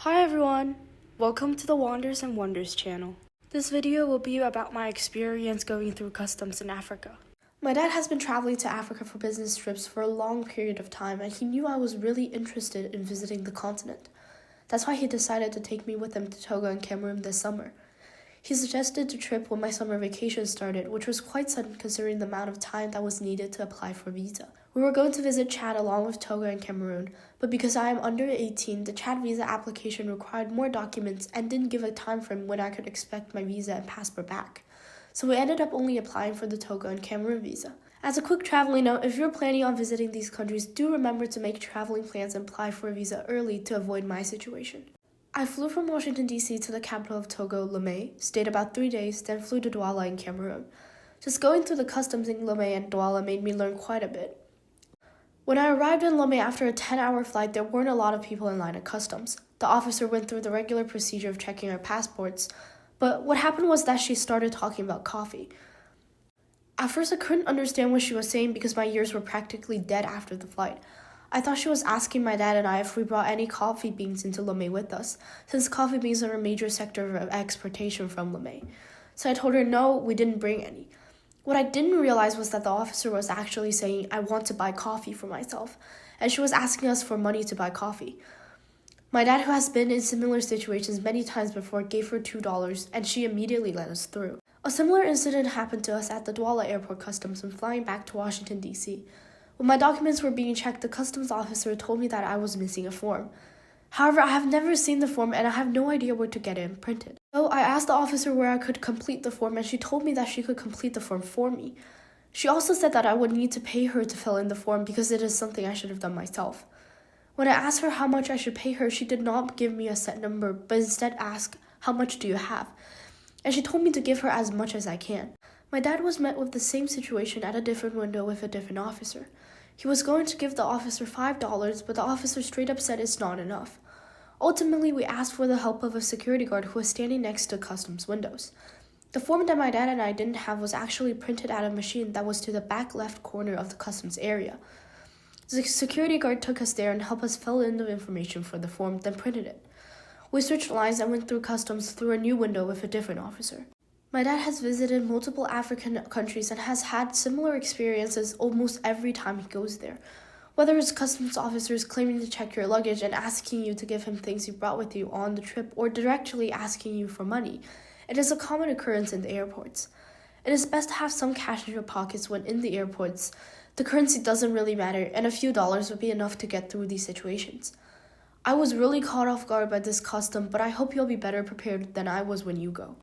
Hi everyone! Welcome to the Wanders and Wonders channel. This video will be about my experience going through customs in Africa. My dad has been traveling to Africa for business trips for a long period of time, and he knew I was really interested in visiting the continent. That's why he decided to take me with him to Togo and Cameroon this summer. He suggested the trip when my summer vacation started, which was quite sudden considering the amount of time that was needed to apply for a visa. We were going to visit Chad along with Togo and Cameroon, but because I am under 18, the Chad visa application required more documents and didn't give a time frame when I could expect my visa and passport back. So we ended up only applying for the Togo and Cameroon visa. As a quick traveling note, if you're planning on visiting these countries, do remember to make traveling plans and apply for a visa early to avoid my situation. I flew from Washington, D.C. to the capital of Togo, Lomé, stayed about 3 days, then flew to Douala in Cameroon. Just going through the customs in Lomé and Douala made me learn quite a bit. When I arrived in Lomé after a 10-hour flight, there weren't a lot of people in line at customs. The officer went through the regular procedure of checking our passports, but what happened was that she started talking about coffee. At first, I couldn't understand what she was saying because my ears were practically dead after the flight. I thought she was asking my dad and I if we brought any coffee beans into Lomé with us, since coffee beans are a major sector of exportation from Lomé. So I told her no, we didn't bring any. What I didn't realize was that the officer was actually saying, I want to buy coffee for myself, and she was asking us for money to buy coffee. My dad, who has been in similar situations many times before, gave her $2, and she immediately let us through. A similar incident happened to us at the Douala Airport Customs when flying back to Washington, D.C. When my documents were being checked, the customs officer told me that I was missing a form. However, I have never seen the form and I have no idea where to get it printed. So I asked the officer where I could complete the form, and she told me that she could complete the form for me. She also said that I would need to pay her to fill in the form because it is something I should have done myself. When I asked her how much I should pay her, she did not give me a set number, but instead asked, how much do you have? And she told me to give her as much as I can. My dad was met with the same situation at a different window with a different officer. He was going to give the officer $5, but the officer straight up said it's not enough. Ultimately, we asked for the help of a security guard who was standing next to customs windows. The form that my dad and I didn't have was actually printed at a machine that was to the back left corner of the customs area. The security guard took us there and helped us fill in the information for the form, then printed it. We switched lines and went through customs through a new window with a different officer. My dad has visited multiple African countries and has had similar experiences almost every time he goes there. Whether it's customs officers claiming to check your luggage and asking you to give him things you brought with you on the trip, or directly asking you for money, it is a common occurrence in the airports. It is best to have some cash in your pockets when in the airports. The currency doesn't really matter, and a few dollars would be enough to get through these situations. I was really caught off guard by this custom, but I hope you'll be better prepared than I was when you go.